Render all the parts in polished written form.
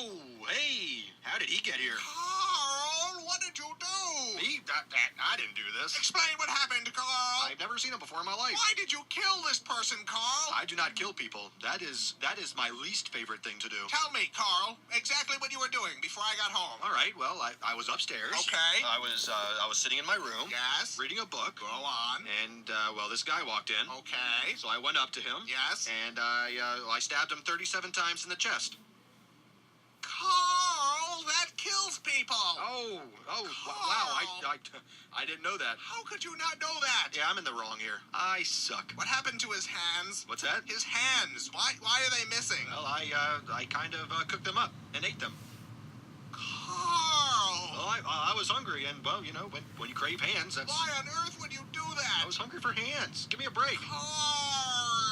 Oh, hey, how did he get here? Carl, what did you do? Me? I didn't do this. Explain what happened, Carl. I've never seen him before in my life. Why did you kill this person, Carl? I do not kill people. That is my least favorite thing to do. Tell me, Carl, exactly what you were doing before I got home. All right, well, I was upstairs. Okay. I was sitting in my room. Yes. Reading a book. Go on. And, well, this guy walked in. Okay. So I went up to him. Yes. And I stabbed him 37 times in the chest. Carl, that kills people. Oh, wow, I didn't know that. How could you not know that? Yeah, I'm in the wrong here. I suck. What happened to his hands? What's that? His hands. Why are they missing? Well, I kind of cooked them up and ate them. Carl! Well, I was hungry, and, well, you know, when you crave hands, that's... Why on earth would you do that? I was hungry for hands. Give me a break. Carl!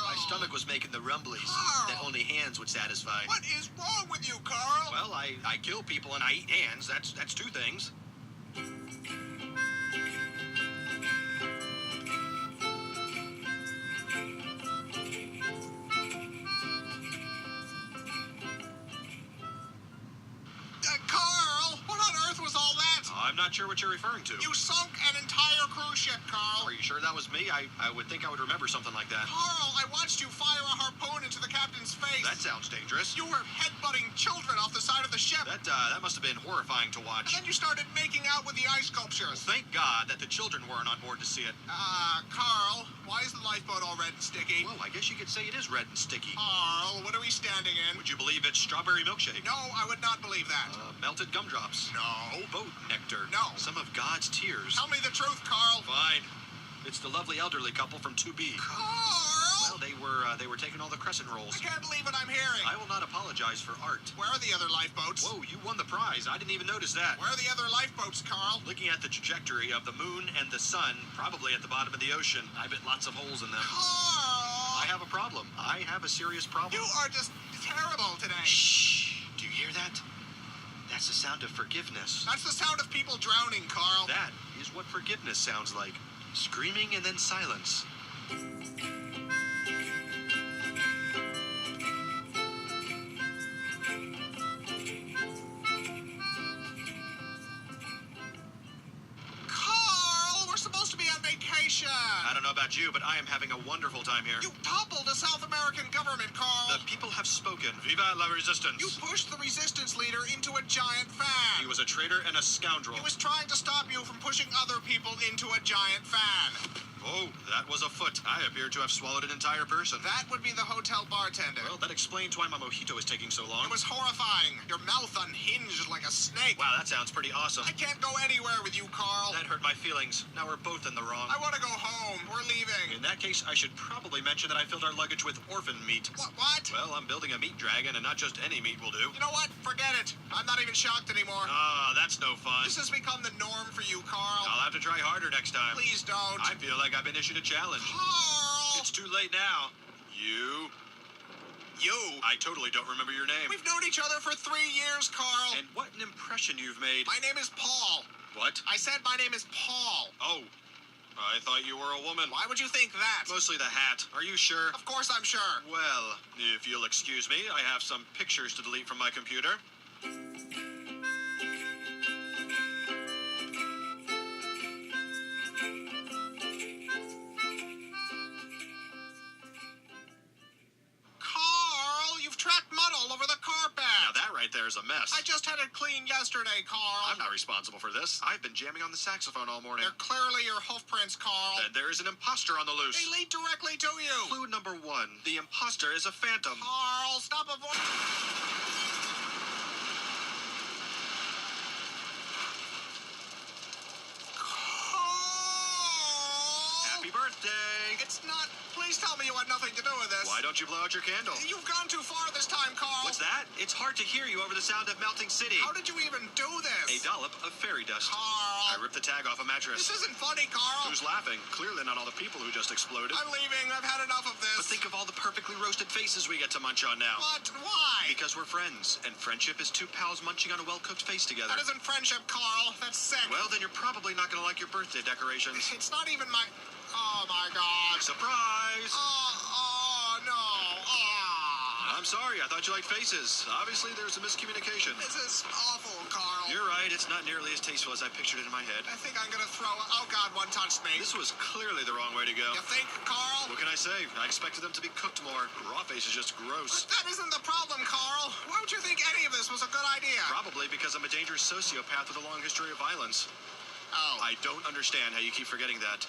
My stomach was making the rumblies Carl! that only hands would satisfy. What is wrong with you, Carl? Well, I kill people and I eat hands. That's two things. Carl! What on earth was all that? I'm not sure what you're referring to. You sunk an entire cruise ship, Carl. Are you sure that was me? I would think I would remember something like that. Carl, I watched you fire a harpoon into the captain's face. That sounds dangerous. You were headbutting children off the side of the ship. That must have been horrifying to watch. And then you started making out with the ice sculptures. Thank God that the children weren't on board to see it. Carl, why is the lifeboat all red and sticky? Well, I guess you could say it is red and sticky. Carl, what are we standing in? Would you believe it's strawberry milkshake? No, I would not believe that. Melted gumdrops. No. Boat nectar. No. Some of God's tears. Tell me the truth, Carl. Fine. It's the lovely elderly couple from 2B. Carl! Well, they were taking all the crescent rolls. I can't believe what I'm hearing. I will not apologize for art. Where are the other lifeboats? Whoa, you won the prize. I didn't even notice that. Where are the other lifeboats, Carl? Looking at the trajectory of the moon and the sun, probably at the bottom of the ocean. I bet lots of holes in them. Carl! I have a problem. I have a serious problem. You are just terrible today. Shh. Do you hear that? That's the sound of forgiveness. That's the sound of people drowning, Carl. That is what forgiveness sounds like. Screaming and then silence. Carl, we're supposed to be on vacation. I don't know about you, but I am having a wonderful time here. You toppled a South American government, Carl. The people have spoken. Viva la resistance. You pushed the resistance leader into a giant fan. He was a traitor and a scoundrel. He was trying to stop you from pushing other people into a giant fan. Oh, that was a foot. I appear to have swallowed an entire person. That would be the hotel bartender. Well, that explains why my mojito is taking so long. It was horrifying. Your mouth unhinged like a snake. Wow, that sounds pretty awesome. I can't go anywhere with you, Carl. That hurt my feelings. Now we're both in the wrong. I want to go home. We're leaving. In that case, I should probably mention that I filled our luggage with orphan meat. What? Well, I'm building a meat dragon, and not just any meat will do. You know what? Forget it. I'm not even shocked anymore. Ah, that's no fun. This has become the norm for you, Carl. I'll have to try harder next time. Please don't. I feel like I've been issued a challenge. Carl! It's too late now. You? I totally don't remember your name. We've known each other for 3 years, Carl. And what an impression you've made. My name is Paul. What? I said my name is Paul. Oh, I thought you were a woman. Why would you think that? Mostly the hat. Are you sure? Of course I'm sure. Well, if you'll excuse me, I have some pictures to delete from my computer. Carl, you've tracked mud all over the carpet. Now that right there is a mess. I just had it cleaned yesterday, Carl. I'm not responsible for this. I've been jamming on the saxophone all morning. They're clearly your hoof prints, Carl. Then there is an imposter on the loose. They lead directly to you. Clue number 1. The imposter is a phantom. Carl, stop avoiding... Happy birthday! It's not... Please tell me you had nothing to do with this. Why don't you blow out your candle? You've gone too far this time, Carl. What's that? It's hard to hear you over the sound of melting city. How did you even do this? A dollop of fairy dust. I Carl. ripped the tag off a mattress. This isn't funny, Carl. Who's laughing? Clearly not all the people who just exploded. I'm leaving. I've had enough of this. But think of all the perfectly roasted faces we get to munch on now. What? Why? Because we're friends, and friendship is two pals munching on a well-cooked face together. That isn't friendship, Carl. That's sick. Well, then you're probably not going to like your birthday decorations. It's not even my... Oh, my God. Surprise! Oh, no. Oh. I'm sorry. I thought you liked faces. Obviously, there's a miscommunication. This is awful, Carl. You're right. It's not nearly as tasteful as I pictured it in my head. I think I'm gonna throw... Oh, God, one touched me. This was clearly the wrong way to go. You think, Carl? What can I say? I expected them to be cooked more. Raw face is just gross. But that isn't the problem, Carl. Why would you think any of this was a good idea? Probably because I'm a dangerous sociopath with a long history of violence. Oh. I don't understand how you keep forgetting that.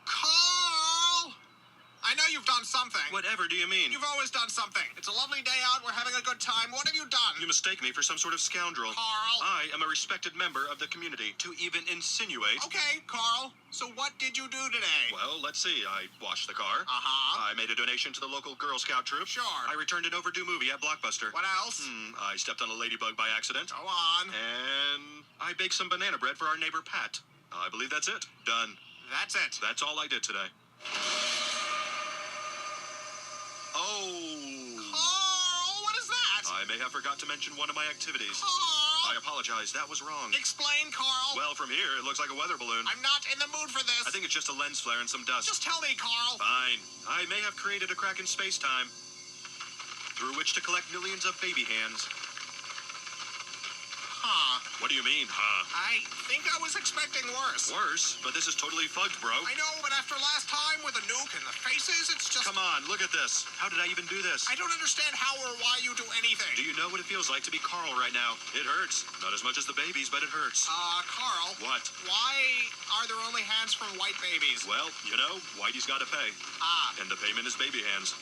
Carl! I know you've done something. Whatever do you mean? You've always done something. It's a lovely day out. We're having a good time. What have you done? You mistake me for some sort of scoundrel. Carl. I am a respected member of the community. To even insinuate... Okay, Carl. So what did you do today? Well, let's see. I washed the car. Uh-huh. I made a donation to the local Girl Scout troop. Sure. I returned an overdue movie at Blockbuster. What else? I stepped on a ladybug by accident. Go on. And I baked some banana bread for our neighbor Pat. I believe that's it. Done. That's it. That's all I did today. Oh. Carl, what is that? I may have forgot to mention one of my activities. Carl! I apologize. That was wrong. Explain, Carl. Well, from here, it looks like a weather balloon. I'm not in the mood for this. I think it's just a lens flare and some dust. Just tell me, Carl. Fine. I may have created a crack in space-time through which to collect millions of baby hands. Huh. What do you mean, huh? I think I was expecting worse. Worse? But this is totally fucked, bro. I know, but after last time with the nuke and the faces, it's just... Come on, look at this. How did I even do this? I don't understand how or why you do anything. Do you know what it feels like to be Carl right now? It hurts. Not as much as the babies, but it hurts. Carl. What? Why are there only hands from white babies? Well, you know, Whitey's gotta pay. Ah. And the payment is baby hands.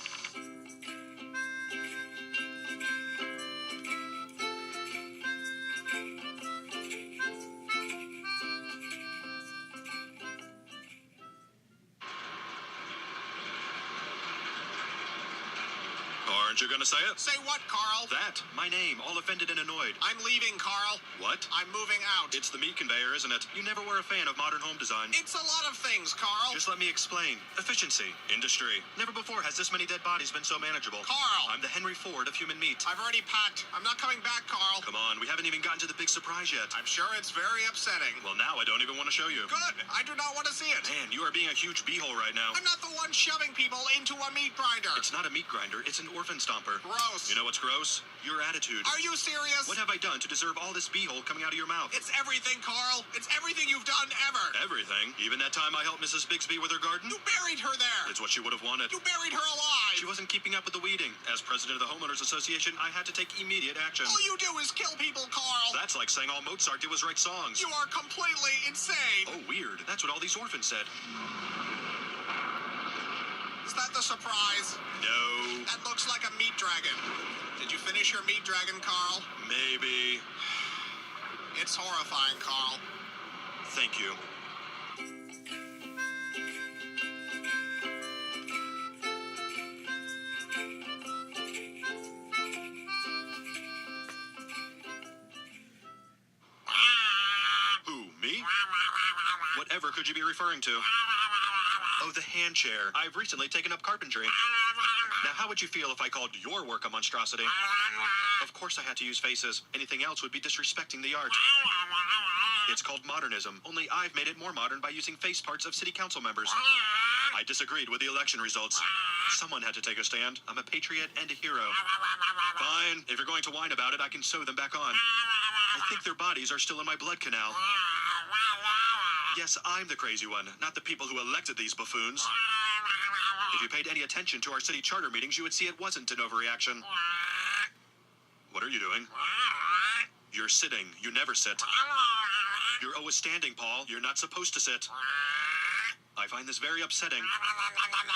Aren't you gonna say it? Say what, Carl? That. My name, all offended and annoyed. I'm leaving, Carl. What? I'm moving out. It's the meat conveyor, isn't it? You never were a fan of modern home design. It's a lot of things, Carl. Just let me explain. Efficiency. Industry. Never before has this many dead bodies been so manageable. Carl. I'm the Henry Ford of human meat. I've already packed. I'm not coming back, Carl. Come on, we haven't even gotten to the big surprise yet. I'm sure it's very upsetting. Well, now I don't even want to show you. Good. I do not want to see it. Man, you are being a huge beehole right now. I'm not the one shoving people into a meat grinder. It's not a meat grinder, it's an orphan stomper. Gross. You know what's gross? Your attitude. Are you serious? What have I done to deserve all this beehole coming out of your mouth? It's everything, Carl. It's everything you've done ever. Everything? Even that time I helped Mrs. Bixby with her garden? You buried her there. It's what she would have wanted. You buried her alive. She wasn't keeping up with the weeding. As president of the Homeowners Association, I had to take immediate action. All you do is kill people, Carl. That's like saying all Mozart did was write songs. You are completely insane. Oh, weird. That's what all these orphans said. Is that the surprise? No. That looks like a meat dragon. Did you finish your meat dragon, Carl? Maybe. It's horrifying, Carl. Thank you. Who, me? Whatever could you be referring to? Oh, the hand chair. I've recently taken up carpentry. Now, how would you feel if I called your work a monstrosity? Of course I had to use faces. Anything else would be disrespecting the art. It's called modernism, only I've made it more modern by using face parts of city council members. I disagreed with the election results. Someone had to take a stand. I'm a patriot and a hero. Fine. If you're going to whine about it, I can sew them back on. I think their bodies are still in my blood canal. Yes, I'm the crazy one, not the people who elected these buffoons. If you paid any attention to our city charter meetings, you would see it wasn't an overreaction. What are you doing? You're sitting. You never sit. You're always standing, Paul. You're not supposed to sit. I find this very upsetting.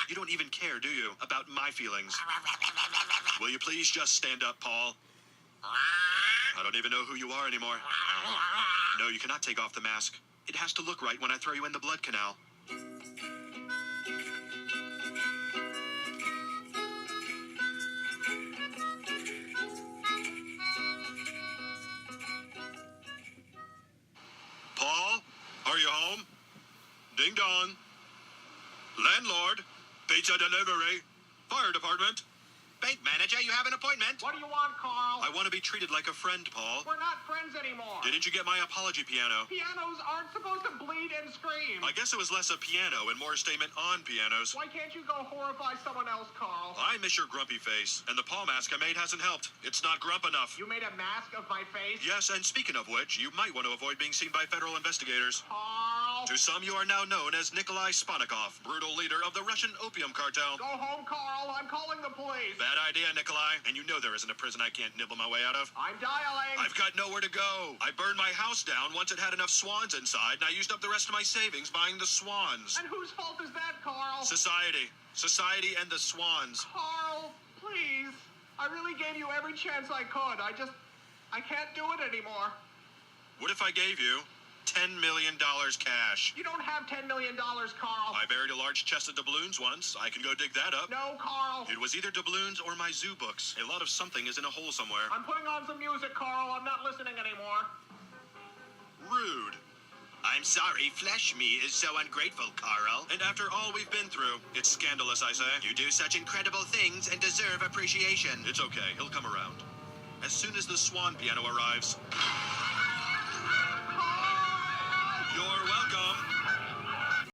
You don't even care, do you, about my feelings? Will you please just stand up, Paul? I don't even know who you are anymore. No, you cannot take off the mask. It has to look right when I throw you in the blood canal. Paul, are you home? Ding dong. Landlord, pizza delivery, fire department, bank manager. You have an appointment. What do you want, Carl? I want to be treated like a friend, Paul. We're not friends anymore. Didn't you get my apology piano? Pianos aren't supposed to bleed and scream. I guess it was less a piano and more a statement on pianos. Why can't you go horrify someone else, Carl? I miss your grumpy face, and the paw mask I made hasn't helped. It's not grump enough. You made a mask of my face? Yes, and speaking of which, you might want to avoid being seen by federal investigators. Carl! To some, you are now known as Nikolai Sponikov, brutal leader of the Russian opium cartel. Go home, Carl. I'm calling the police. Bad idea, Nikolai. And you know there isn't a prison I can't nibble my way out of. I'm dialing. I've got nowhere to go. I burned my house down once it had enough swans inside, and I used up the rest of my savings buying the swans. And whose fault is that, Carl? Society. Society and the swans. Carl, please. I really gave you every chance I could. I can't do it anymore. What if I gave you $10 million cash? You don't have $10 million, Carl. I buried a large chest of doubloons once. I can go dig that up. No, Carl. It was either doubloons or my zoo books. A lot of something is in a hole somewhere. I'm putting on some music, Carl. I'm not listening anymore. Rude. I'm sorry, flesh me is so ungrateful, Carl. And after all we've been through, it's scandalous, I say. You do such incredible things and deserve appreciation. It's okay. He'll come around. As soon as the swan piano arrives. You're welcome.